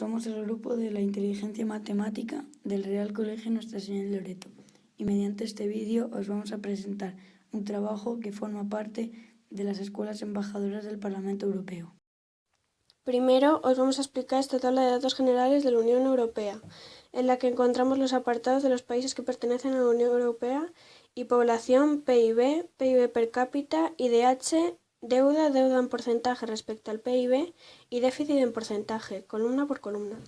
somos el grupo de la inteligencia matemática del Real Colegio Nuestra Señora de Loreto y mediante este vídeo os vamos a presentar un trabajo que forma parte de las escuelas embajadoras del Parlamento Europeo. Primero os vamos a explicar esta tabla de datos generales de la Unión Europea, en la que encontramos los apartados de los países que pertenecen a la Unión Europea y población, PIB, PIB per cápita, IDH, deuda en porcentaje respecto al PIB y déficit en porcentaje, columna por columna.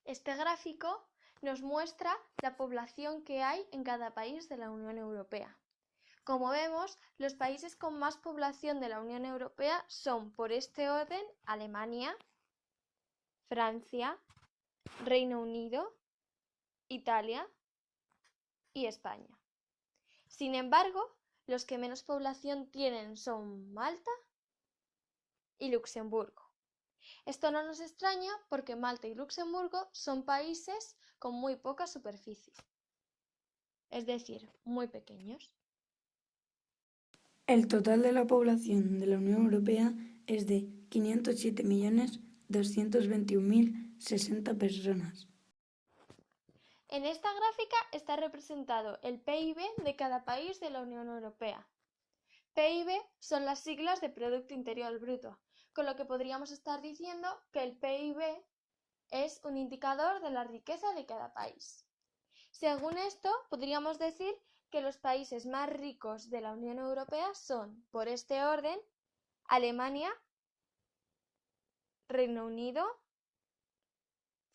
Este gráfico nos muestra la población que hay en cada país de la Unión Europea. Como vemos, los países con más población de la Unión Europea son, por este orden, Alemania, Francia, Reino Unido, Italia y España. Sin embargo, los que menos población tienen son Malta y Luxemburgo. Esto no nos extraña porque Malta y Luxemburgo son países con muy poca superficie, es decir, muy pequeños. El total de la población de la Unión Europea es de 507.221.060 personas. En esta gráfica está representado el PIB de cada país de la Unión Europea. PIB son las siglas de Producto Interior Bruto, con lo que podríamos estar diciendo que el PIB es un indicador de la riqueza de cada país. Según esto, podríamos decir que los países más ricos de la Unión Europea son, por este orden, Alemania, Reino Unido,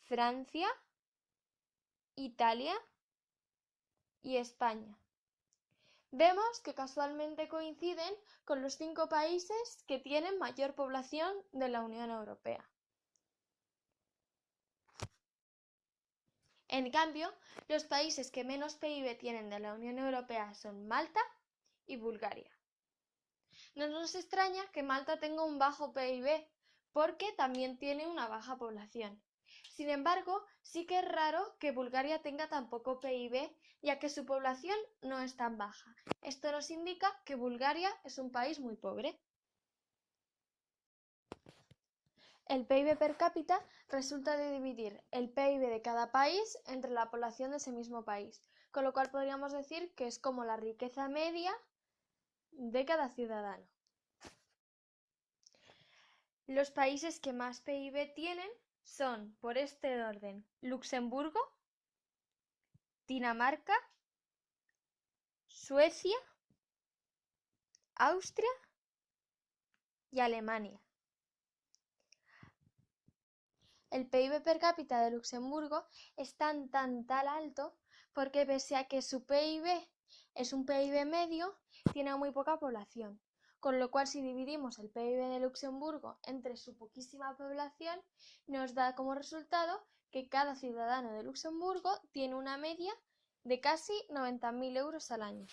Francia, Italia y España. Vemos que casualmente coinciden con los 5 países que tienen mayor población de la Unión Europea. En cambio, los países que menos PIB tienen de la Unión Europea son Malta y Bulgaria. No nos extraña que Malta tenga un bajo PIB, porque también tiene una baja población. Sin embargo, sí que es raro que Bulgaria tenga tan poco PIB, ya que su población no es tan baja. Esto nos indica que Bulgaria es un país muy pobre. El PIB per cápita resulta de dividir el PIB de cada país entre la población de ese mismo país, con lo cual podríamos decir que es como la riqueza media de cada ciudadano. Los países que más PIB tienen son, por este orden, Luxemburgo, Dinamarca, Suecia, Austria y Alemania. El PIB per cápita de Luxemburgo es tan alto porque pese a que su PIB es un PIB medio, tiene muy poca población. Con lo cual, si dividimos el PIB de Luxemburgo entre su poquísima población, nos da como resultado que cada ciudadano de Luxemburgo tiene una media de casi 90.000 euros al año.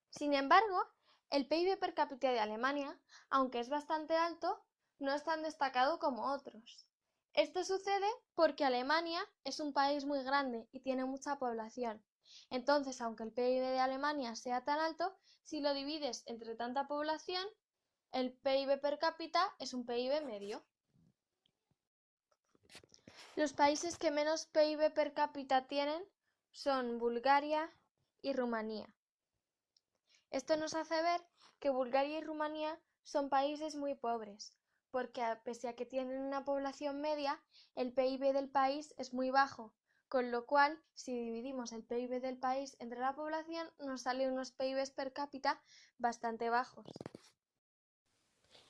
Sin embargo, el PIB per cápita de Alemania, aunque es bastante alto, no es tan destacado como otros. Esto sucede porque Alemania es un país muy grande y tiene mucha población. Entonces, aunque el PIB de Alemania sea tan alto, si lo divides entre tanta población, el PIB per cápita es un PIB medio. Los países que menos PIB per cápita tienen son Bulgaria y Rumanía. Esto nos hace ver que Bulgaria y Rumanía son países muy pobres, porque pese a que tienen una población media, el PIB del país es muy bajo, con lo cual, si dividimos el PIB del país entre la población, nos salen unos PIBs per cápita bastante bajos.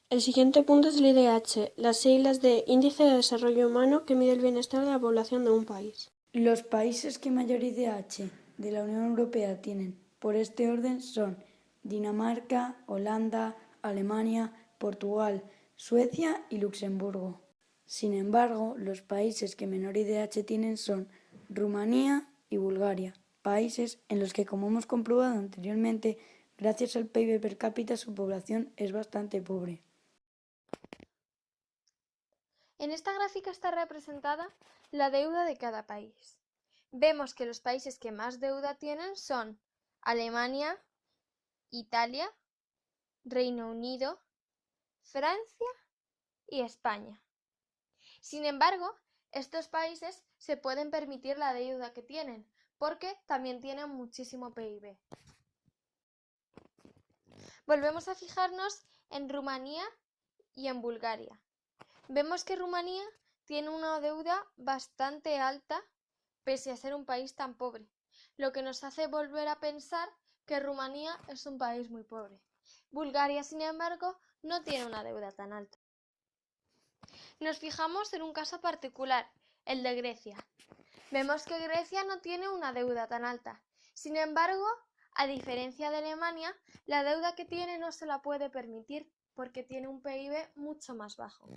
El siguiente punto es el IDH, las siglas de Índice de Desarrollo Humano, que mide el bienestar de la población de un país. Los países que mayor IDH de la Unión Europea tienen por este orden son Dinamarca, Holanda, Alemania, Portugal, Suecia y Luxemburgo. Sin embargo, los países que menor IDH tienen son Rumanía y Bulgaria, países en los que, como hemos comprobado anteriormente, gracias al PIB per cápita su población es bastante pobre. En esta gráfica está representada la deuda de cada país. Vemos que los países que más deuda tienen son Alemania, Italia, Reino Unido, Francia y España. Sin embargo, estos países se pueden permitir la deuda que tienen, porque también tienen muchísimo PIB. Volvemos a fijarnos en Rumanía y en Bulgaria. Vemos que Rumanía tiene una deuda bastante alta pese a ser un país tan pobre, lo que nos hace volver a pensar que Rumanía es un país muy pobre. Bulgaria, sin embargo, no tiene una deuda tan alta. Nos fijamos en un caso particular, el de Grecia. Vemos que Grecia no tiene una deuda tan alta. Sin embargo, a diferencia de Alemania, la deuda que tiene no se la puede permitir porque tiene un PIB mucho más bajo.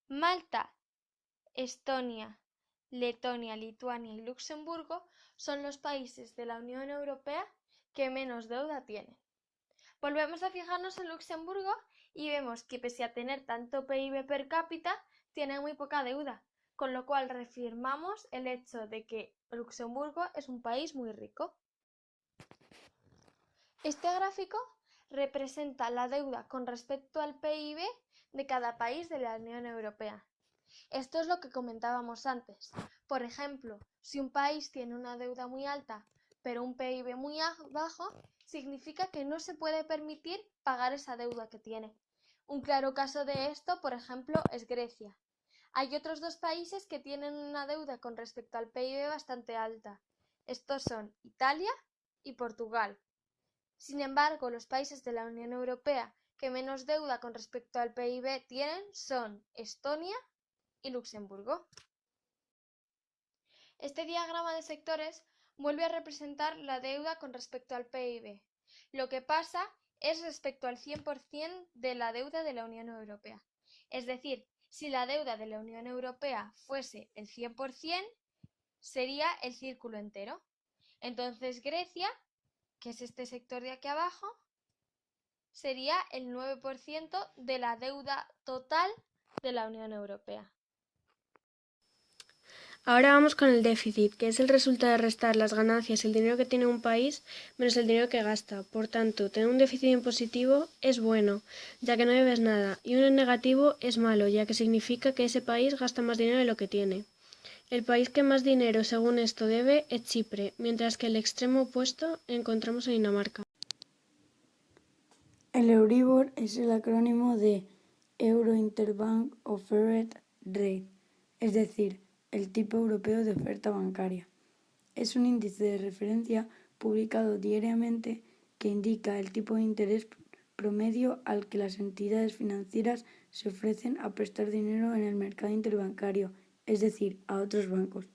Malta, Estonia, Letonia, Lituania y Luxemburgo son los países de la Unión Europea que menos deuda tienen. Volvemos a fijarnos en Luxemburgo y vemos que pese a tener tanto PIB per cápita, tiene muy poca deuda, con lo cual reafirmamos el hecho de que Luxemburgo es un país muy rico. Este gráfico representa la deuda con respecto al PIB de cada país de la Unión Europea. Esto es lo que comentábamos antes. Por ejemplo, si un país tiene una deuda muy alta pero un PIB muy bajo, significa que no se puede permitir pagar esa deuda que tiene. Un claro caso de esto, por ejemplo, es Grecia. Hay otros dos países que tienen una deuda con respecto al PIB bastante alta. Estos son Italia y Portugal. Sin embargo, los países de la Unión Europea que menos deuda con respecto al PIB tienen son Estonia y Luxemburgo. Este diagrama de sectores vuelve a representar la deuda con respecto al PIB. Lo que pasa es respecto al 100% de la deuda de la Unión Europea. Es decir, si la deuda de la Unión Europea fuese el 100%, sería el círculo entero. Entonces Grecia, que es este sector de aquí abajo, sería el 9% de la deuda total de la Unión Europea. Ahora vamos con el déficit, que es el resultado de restar las ganancias y el dinero que tiene un país menos el dinero que gasta. Por tanto, tener un déficit en positivo es bueno, ya que no debes nada, y uno en negativo es malo, ya que significa que ese país gasta más dinero de lo que tiene. El país que más dinero según esto debe es Chipre, mientras que el extremo opuesto encontramos en Dinamarca. El Euribor es el acrónimo de Euro Interbank Offered Rate, es decir, el tipo europeo de oferta bancaria. Es un índice de referencia publicado diariamente que indica el tipo de interés promedio al que las entidades financieras se ofrecen a prestar dinero en el mercado interbancario, es decir, a otros bancos.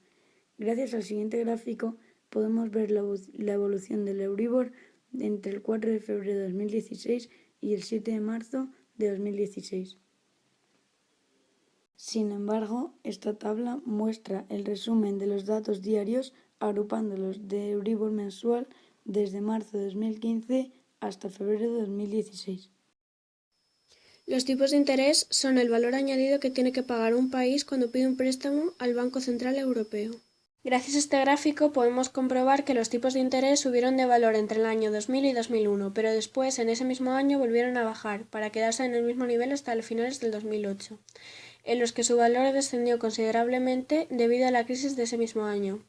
Gracias al siguiente gráfico podemos ver la evolución del Euribor entre el 4 de febrero de 2016 y el 7 de marzo de 2016. Sin embargo, esta tabla muestra el resumen de los datos diarios agrupándolos de Euribor mensual desde marzo de 2015 hasta febrero de 2016. Los tipos de interés son el valor añadido que tiene que pagar un país cuando pide un préstamo al Banco Central Europeo. Gracias a este gráfico podemos comprobar que los tipos de interés subieron de valor entre el año 2000 y 2001, pero después en ese mismo año volvieron a bajar, para quedarse en el mismo nivel hasta los finales del 2008, en los que su valor descendió considerablemente debido a la crisis de ese mismo año,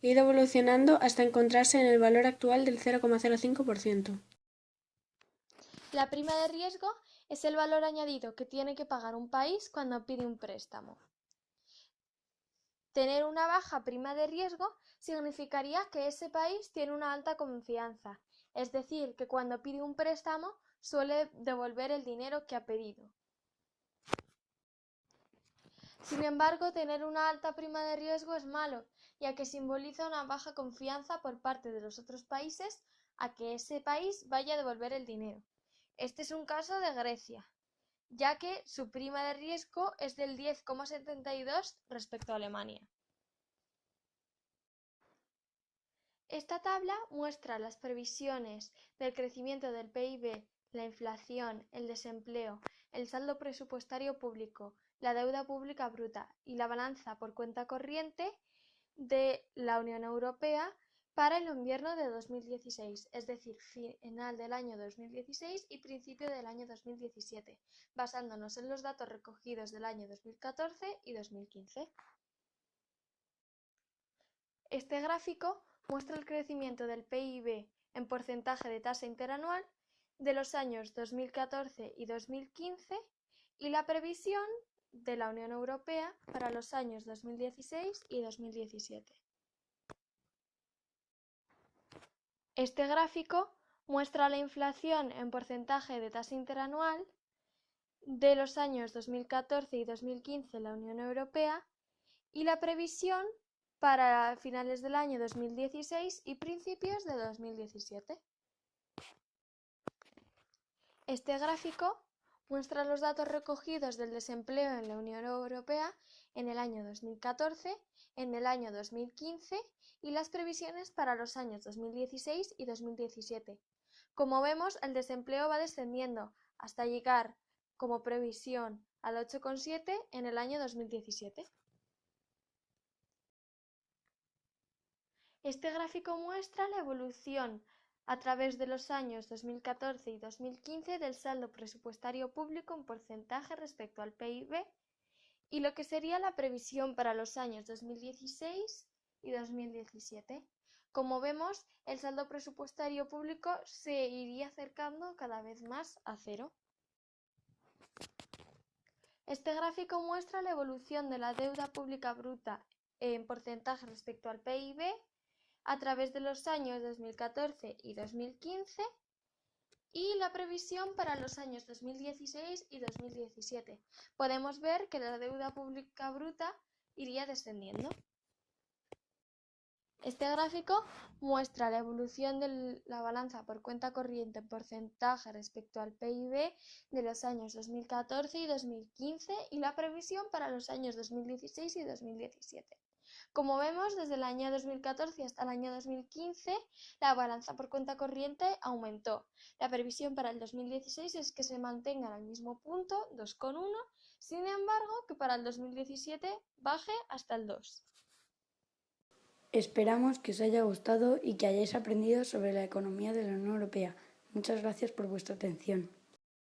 y ha ido evolucionando hasta encontrarse en el valor actual del 0,05%. La prima de riesgo es el valor añadido que tiene que pagar un país cuando pide un préstamo. Tener una baja prima de riesgo significaría que ese país tiene una alta confianza, es decir, que cuando pide un préstamo suele devolver el dinero que ha pedido. Sin embargo, tener una alta prima de riesgo es malo, ya que simboliza una baja confianza por parte de los otros países a que ese país vaya a devolver el dinero. Este es un caso de Grecia, ya que su prima de riesgo es del 10,72 respecto a Alemania. Esta tabla muestra las previsiones del crecimiento del PIB, la inflación, el desempleo, el saldo presupuestario público, la deuda pública bruta y la balanza por cuenta corriente de la Unión Europea para el invierno de 2016, es decir, final del año 2016 y principio del año 2017, basándonos en los datos recogidos del año 2014 y 2015. Este gráfico muestra el crecimiento del PIB en porcentaje de tasa interanual de los años 2014 y 2015 y la previsión de la Unión Europea para los años 2016 y 2017. Este gráfico muestra la inflación en porcentaje de tasa interanual de los años 2014 y 2015 en la Unión Europea y la previsión para finales del año 2016 y principios de 2017. Este gráfico muestra los datos recogidos del desempleo en la Unión Europea en el año 2014, en el año 2015 y las previsiones para los años 2016 y 2017. Como vemos, el desempleo va descendiendo hasta llegar como previsión al 8,7 en el año 2017. Este gráfico muestra la evolución a través de los años 2014 y 2015 del saldo presupuestario público en porcentaje respecto al PIB y lo que sería la previsión para los años 2016 y 2017. Como vemos, el saldo presupuestario público se iría acercando cada vez más a cero. Este gráfico muestra la evolución de la deuda pública bruta en porcentaje respecto al PIB a través de los años 2014 y 2015 y la previsión para los años 2016 y 2017. Podemos ver que la deuda pública bruta iría descendiendo. Este gráfico muestra la evolución de la balanza por cuenta corriente en porcentaje respecto al PIB de los años 2014 y 2015 y la previsión para los años 2016 y 2017. Como vemos, desde el año 2014 hasta el año 2015, la balanza por cuenta corriente aumentó. La previsión para el 2016 es que se mantenga en el mismo punto, 2,1, sin embargo, que para el 2017 baje hasta el 2. Esperamos que os haya gustado y que hayáis aprendido sobre la economía de la Unión Europea. Muchas gracias por vuestra atención.